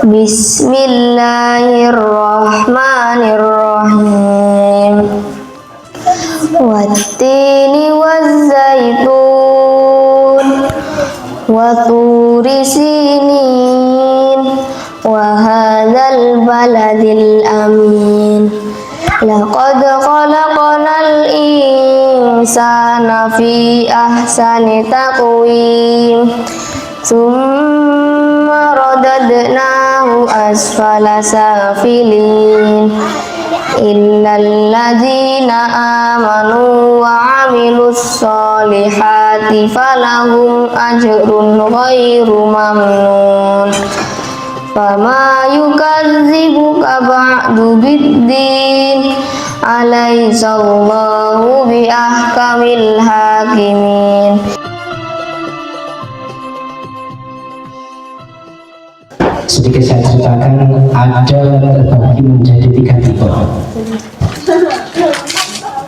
Bismillahirrahmanirrahim. Wattini wazzaitun wa turi sinin wa hadzal baladil amin. Laqad khalaqnal insana fi ahsani taqwim. Tsumma radadnahu asfala safilin. Illal ladzina amanu wa 'amilus solihati falahum ajrun ghairu mamnun. Fama yukadzibuka ba'du biddin. Alaihissallahu bi ahkamil hakimin. Sedikit saya ceritakan, ada terbagi menjadi 3 tipe.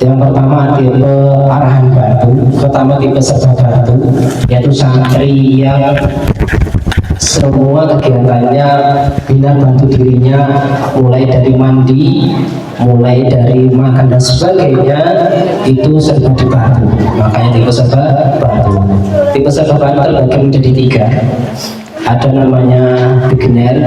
Yang pertama tipe arahan batu, pertama tipe serba batu, yaitu santri yang semua kegiatannya bina bantu dirinya, mulai dari mandi, mulai dari makan dan sebagainya, itu serba dibantu. Makanya tipe serba batu. Tipe serba batu terbagi menjadi 3. Ada namanya beginner,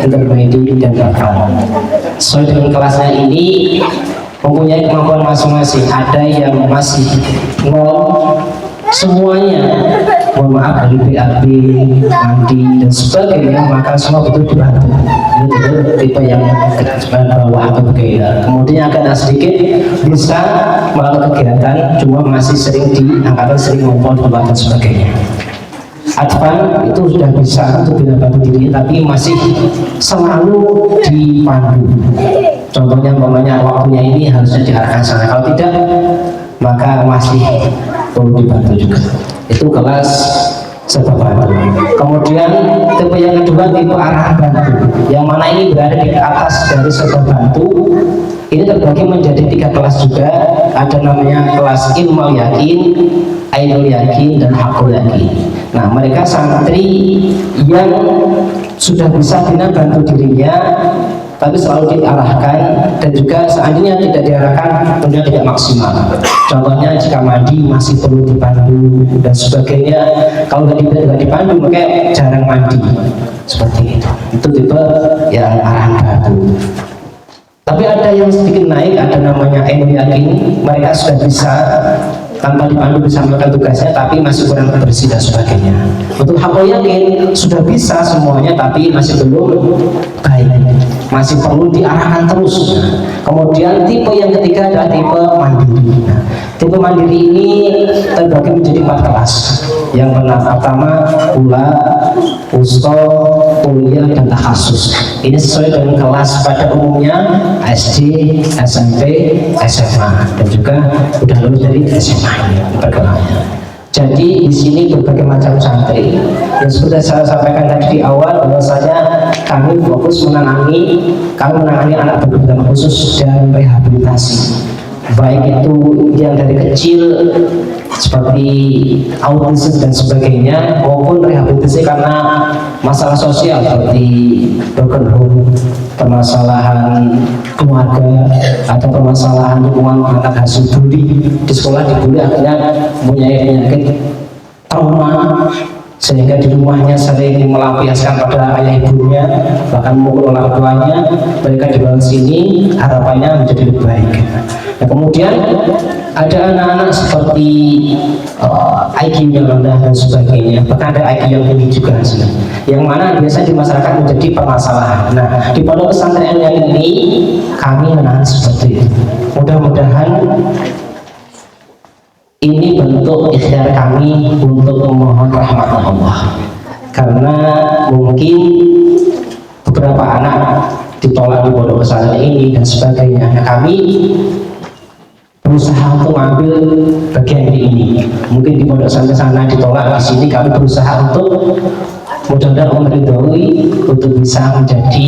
intermediate, dan advanced. Sesuai dengan kelasnya ini mempunyai kemampuan masing-masing. Ada yang masih nol semuanya, mohon maaf, dari BAB, mandi dan sebagainya, maka semua butuh dibantu. Itu tipe yang bawah atau beginner. Kemudian agak sedikit bisa melakukan kegiatan, cuma masih sering diangkatan, sering ngumpul dan sebagainya. Advan itu sudah bisa untuk bina bantu diri, tapi masih selalu dipandu. Contohnya umpamanya waktunya ini harusnya diarahkan sana, kalau tidak maka masih perlu dibantu juga. Itu kelas serba bantu. Kemudian tipe yang kedua tipe arahan bantu, yang mana ini berada di atas dari serba bantu. Ini terbagi menjadi 3 kelas juga. Ada namanya kelas ilmu yakin, ainul yakin, dan hakul yakin. Nah, mereka santri yang sudah bisa bina bantu dirinya, tapi selalu diarahkan, dan juga seandainya tidak diarahkan tentunya tidak maksimal. Contohnya jika mandi masih perlu dipandu dan sebagainya. Kalau tidak dipandu maka jarang mandi, seperti itu. Itu tipe yang arahan bantu. Tapi ada yang sedikit naik, ada namanya ainul yakin. Mereka sudah bisa tanpa dipandu bisa melakukan tugasnya, tapi masih kurang bersih dan sebagainya. Untuk hakul yakin sudah bisa semuanya, tapi masih belum baik, masih perlu diarahkan terus. Kemudian tipe yang ketiga adalah tipe mandiri. Nah, tipe mandiri ini terbagi menjadi 4 kelas. Yang pertama ula, usto, kuliah, dan takhasus. Ini sesuai dengan kelas pada umumnya SD, SMP, SMA, dan juga udah lulus dari SMA ini perkenalannya. Jadi di sini berbagai macam santri. Yang sudah saya sampaikan tadi di awal, bahwasanya kami fokus menangani anak berkebutuhan khusus dan rehabilitasi. Baik itu yang dari kecil seperti autism dan sebagainya, maupun rehabilitasi karena masalah sosial seperti broken home, permasalahan keluarga, atau permasalahan hubungan anak hasil bully di sekolah, dibully akhirnya mempunyai penyakit trauma, sehingga di rumahnya sering melampiaskan pada ayah ibunya, bahkan memukul orang tuanya. Mereka dibawa sini harapannya menjadi lebih baik. Nah, kemudian ada anak-anak seperti IQ yang rendah dan sebagainya, bahkan ada IQ yang tinggi juga, yang mana biasa di masyarakat menjadi permasalahan. Nah, di pondok pesantren yang ini kami menahan seperti itu. Mudah-mudahan ini bentuk ikhtiar kami untuk memohon rahmat Allah, karena mungkin beberapa anak ditolak di pondok pesantren ini dan sebagainya. Nah, kami berusaha untuk mengambil bagian ini. Mungkin di pondok pesantren sana ditolak, di sini kami berusaha untuk mudah-mudahan meridhoi untuk bisa menjadi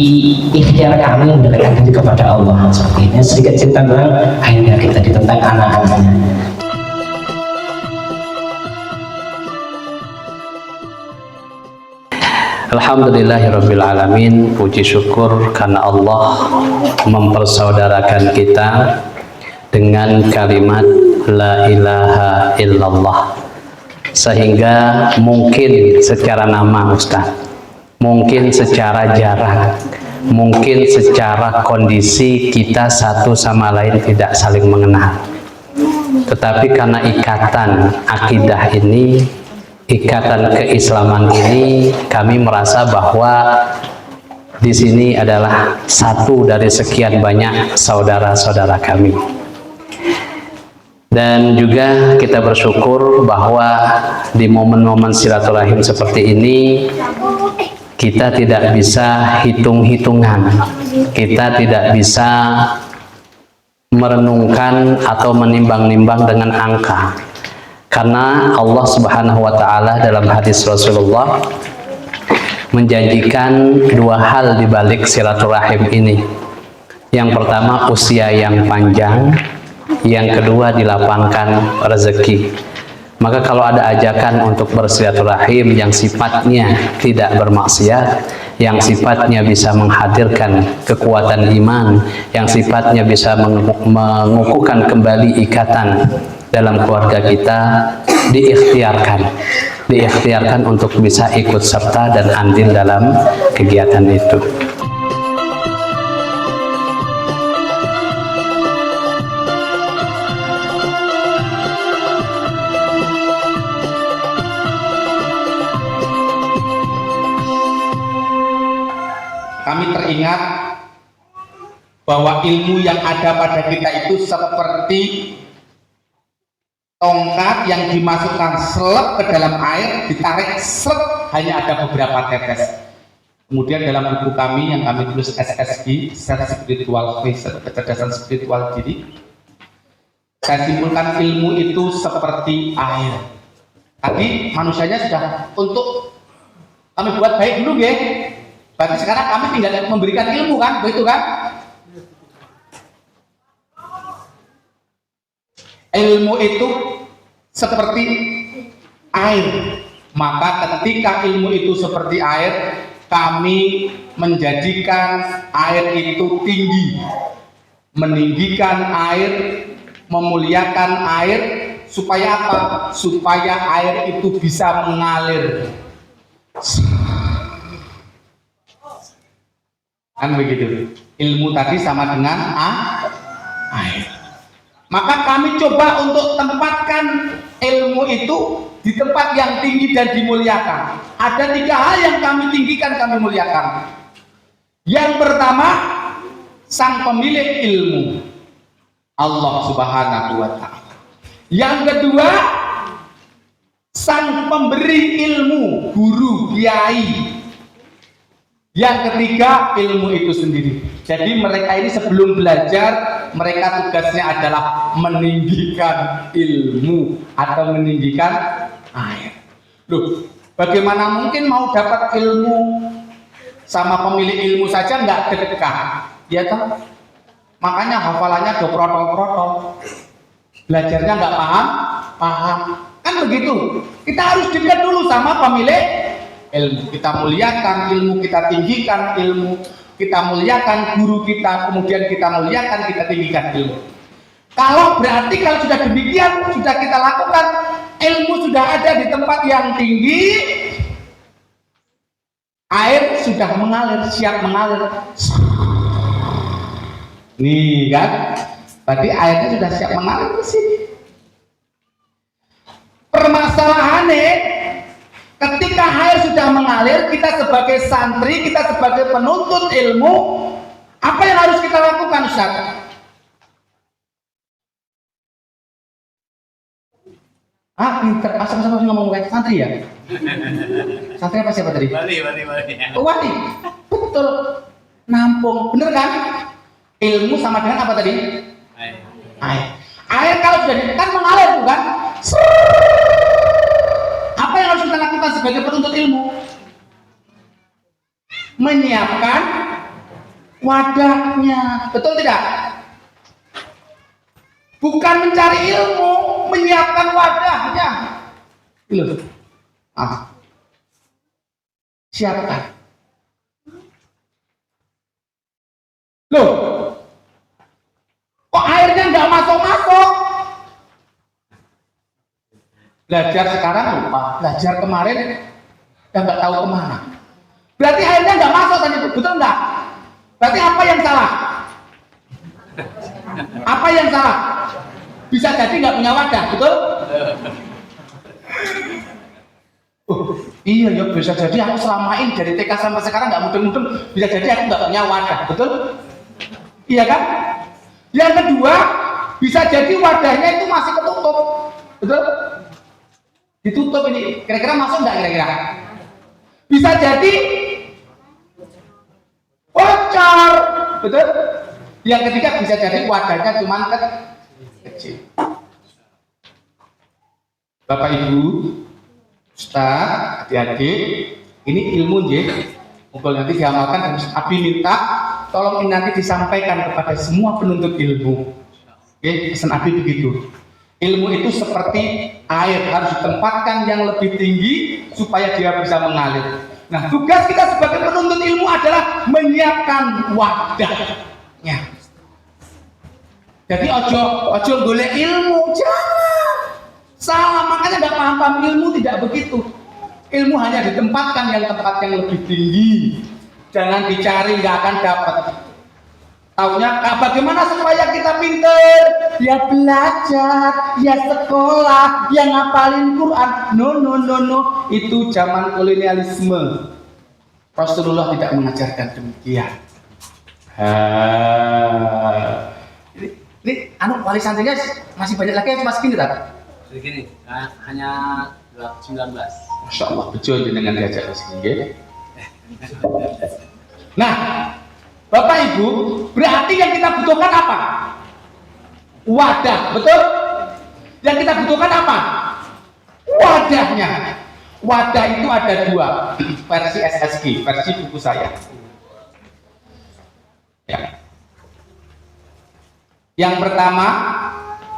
ikhtiar kami mendekatkan diri kepada Allah. Seperti ini sedikit cerita tentang akhirnya kita tentang anak-anaknya. Alhamdulillahirabbil alamin. Puji syukur karena Allah mempersaudarakan kita dengan kalimat la ilaha illallah, sehingga mungkin secara nama Ustaz, mungkin secara jarak, mungkin secara kondisi kita satu sama lain tidak saling mengenal, tetapi karena ikatan akidah ini, ikatan keislaman ini, kami merasa bahwa di sini adalah satu dari sekian banyak saudara-saudara kami. Dan juga kita bersyukur bahwa di momen-momen silaturahim seperti ini kita tidak bisa hitung-hitungan, kita tidak bisa merenungkan atau menimbang-nimbang dengan angka, karena Allah Subhanahu wa Ta'ala dalam hadis Rasulullah menjanjikan dua hal di balik silaturahim ini. Yang pertama, usia yang panjang. Yang kedua, dilapangkan rezeki. Maka kalau ada ajakan untuk bersilaturahim yang sifatnya tidak bermaksiat, yang sifatnya bisa menghadirkan kekuatan iman, yang sifatnya bisa mengukuhkan kembali ikatan dalam keluarga kita, diikhtiarkan untuk bisa ikut serta dan andil dalam kegiatan itu. Kami teringat bahwa ilmu yang ada pada kita itu seperti tongkat yang dimasukkan selep ke dalam air, ditarik selep, hanya ada beberapa tetes. Kemudian dalam buku kami yang kami tulis SSD, Self Spiritual Face, kecerdasan spiritual diri, saya simpulkan ilmu itu seperti air. Tadi manusianya sudah untuk kami buat baik dulu ya. Berarti sekarang kami tinggal memberikan ilmu kan, begitu kan? Ilmu itu seperti air. Maka ketika ilmu itu seperti air, kami menjadikan air itu tinggi, meninggikan air, memuliakan air, supaya apa? Supaya air itu bisa mengalir. Kan begitu. Ilmu tadi sama dengan air. Maka kami coba untuk tempatkan ilmu itu di tempat yang tinggi dan dimuliakan. Ada tiga hal yang kami tinggikan, kami muliakan. Yang pertama, sang pemilik ilmu, Allah Subhanahu wa Ta'ala. Yang kedua, sang pemberi ilmu, guru, kiai. Yang ketiga, ilmu itu sendiri. Jadi mereka ini sebelum belajar, mereka tugasnya adalah meninggikan ilmu atau meninggikan air. Loh, bagaimana mungkin mau dapat ilmu sama pemilik ilmu saja nggak dekat? Ya toh? Makanya hafalannya do protol-protol. Belajarnya nggak paham. Kan begitu. Kita harus dekat dulu sama pemilik ilmu. Kita muliakan ilmu, kita tinggikan ilmu, kita muliakan guru kita, kemudian kita muliakan, kita tinggikan ilmu. Kalau sudah demikian, sudah kita lakukan, ilmu sudah ada di tempat yang tinggi, air sudah mengalir, siap mengalir. Nih kan, berarti airnya sudah siap mengalir ke sini. Permasalahannya, ketika air sudah mengalir, kita sebagai santri, kita sebagai penuntut ilmu, apa yang harus kita lakukan, Ustaz? Pinter, sama-sama ngomong kayak santri ya? Santri apa siapa tadi? Wali. Oh, wali, betul. Nampung, bener kan? Ilmu sama dengan apa tadi? Air. Air kalau sudah kan mengalir, bukan? Apa yang harus kita lakukan sebagai penuntut ilmu? Menyiapkan wadahnya, betul tidak? Bukan mencari ilmu, menyiapkan wadahnya. siapkan. Loh, kok airnya nggak masuk-masuk? Belajar sekarang lupa, belajar kemarin ya nggak tahu kemana. Berarti airnya nggak masuk tadi itu, betul nggak? Berarti apa yang salah? Apa yang salah? Bisa jadi nggak punya wadah, betul? Iya ya, bisa jadi aku selama ini dari TK sampai sekarang nggak mudeng-mudeng, bisa jadi aku nggak punya wadah, betul? Iya kan? Yang kedua, bisa jadi wadahnya itu masih ketutup, betul? Ditutup ini, kira-kira masuk nggak kira-kira? Bisa jadi bocor, betul? Yang ketiga bisa jadi wadahnya cuma kecil. Bapak Ibu, Ustaz, adik-adik, ini ilmu ya. Mungkin nanti diamalkan dan Abi minta tolong ini nanti disampaikan kepada semua penuntut ilmu. Oke, pesan Abi begitu. Ilmu itu seperti air, harus ditempatkan yang lebih tinggi supaya dia bisa mengalir. Nah, tugas kita sebagai penuntut ilmu adalah menyiapkan wadahnya. Jadi ojo golek ilmu, jangan. Salah, makanya nggak paham ilmu tidak begitu. Ilmu hanya ditempatkan yang tempat yang lebih tinggi. Jangan dicari, nggak akan dapat. Taunya bagaimana supaya kita pinter? Ya belajar, ya sekolah, ya ngapalin Quran. No. Itu zaman kolonialisme. Rasulullah tidak mengajarkan demikian. Ini wali santrinya masih banyak lagi, cuma segini tak? Segini, hanya 19. Masya Allah, betul dengan diajak segini. Nah, Bapak Ibu, berarti yang kita butuhkan apa? Wadah, betul? Yang kita butuhkan apa? Wadahnya. Wadah itu ada dua, versi SSG, versi buku saya. Ya. Yang pertama,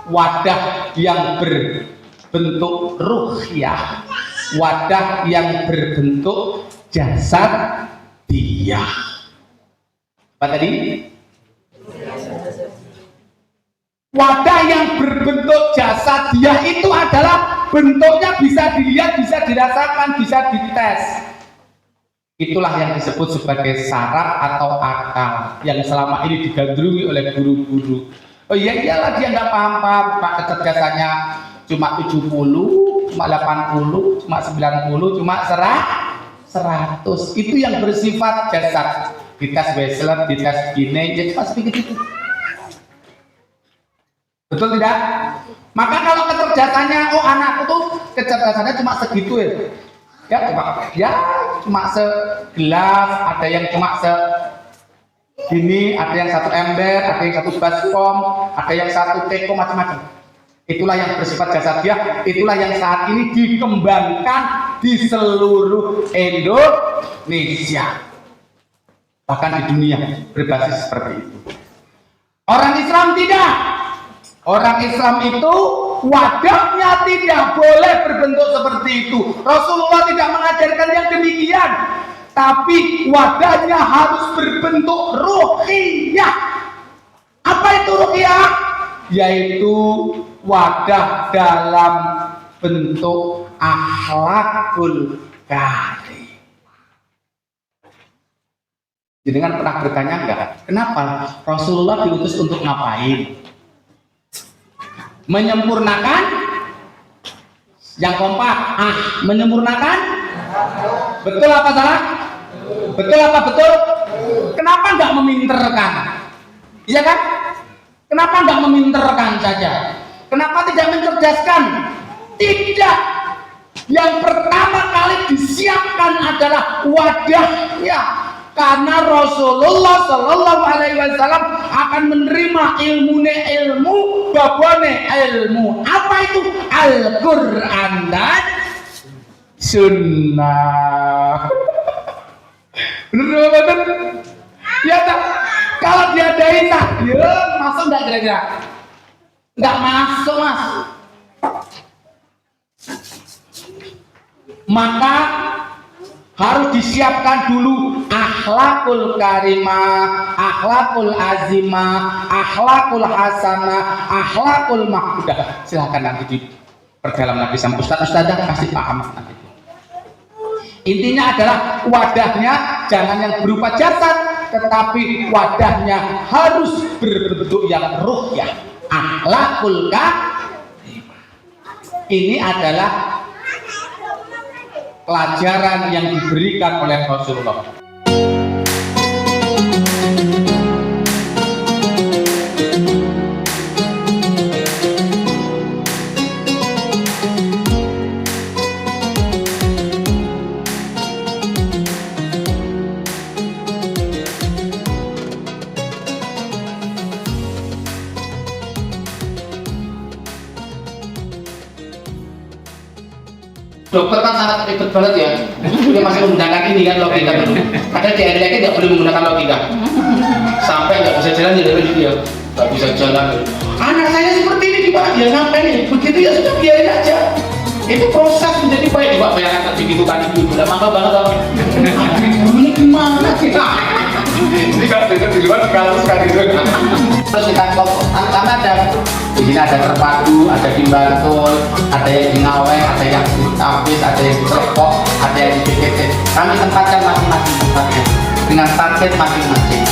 wadah yang berbentuk ruhiyah, wadah yang berbentuk jasad dia. Apa tadi? Wadah yang berbentuk jasad dia itu adalah bentuknya bisa dilihat, bisa dirasakan, bisa dites. Itulah yang disebut sebagai saraf atau akal yang selama ini digandrungi oleh guru-guru. Oh iya, iyalah dia nggak paham-paham, Pak, kecerdasannya cuma 70, cuma 80, cuma 90, cuma 100. Itu yang bersifat jasad. Dites Wessler, dites Gini, jadi pasti begitu. Betul tidak? Maka kalau kecerdasannya, oh anakku tuh kecerdasannya cuma segitu ya, cuma segelas, ada yang cuma segini, ada yang 1 ember, ada yang 1 baskom, ada yang 1 teko, macam-macam. Itulah yang bersifat jasad dia, itulah yang saat ini dikembangkan di seluruh Indonesia, bahkan di dunia berbasis seperti itu. Orang Islam tidak. Orang Islam itu wadahnya tidak boleh berbentuk seperti itu. Rasulullah tidak mengajarkan yang demikian. Tapi wadahnya harus berbentuk ruhiyah. Apa itu ruhiyah? Yaitu wadah dalam bentuk akhlakul karim. Jenengan pernah bertanya enggak? Kenapa Rasulullah diutus untuk ngapain? Menyempurnakan yang kompak, menyempurnakan. Betul apa salah? Betul apa betul? Kenapa enggak meminterkan? Iya kan? Kenapa enggak meminterkan saja? Kenapa tidak mencerdaskan? Tidak. Yang pertama kali disiapkan adalah wadahnya. Karena Rasulullah Shallallahu Alaihi Wasallam akan menerima ilmu babone ilmu. Apa itu? Al-Quran dan Sunnah. Bener bener. Ya tak. Kalau diadain takbir, masuk nggak kira-kira? Nggak masuk, mas. Maka harus disiapkan dulu akhlakul karimah, akhlakul azimah, akhlakul hasanah, akhlakul mahmudah. Silahkan nanti diperdalam lagi sama ustaz-ustazah, pasti paham nanti. Intinya adalah wadahnya jangan yang berupa jasad, tetapi wadahnya harus berbentuk yang ruhyah, akhlakul karimah. Ini adalah pelajaran yang diberikan oleh Rasulullah. Dokter kan sangat ribet banget ya. Dia masih menggunakan ini kan logika. Padahal di akhir tidak boleh menggunakan logika. Sampai nggak bisa jalan dia nggak bisa jalan. Anak saya seperti ini gimana? Ya ngapain nih? Begitu ya sudah biarin aja. Itu proses menjadi baik. Coba bayangkan begitu kan ibu udah mangga banget dong. Ini gimana kita? Ini kan dengar di luar kalau sekali itu. Terus kita karena ada di sini ada terpadu, ada di Bantul, ada yang di Ngaweng, ada yang di Tapis, ada yang di Serpok, ada yang di BKT. Kami tempatkan masing-masing tempatnya dengan target masing-masing.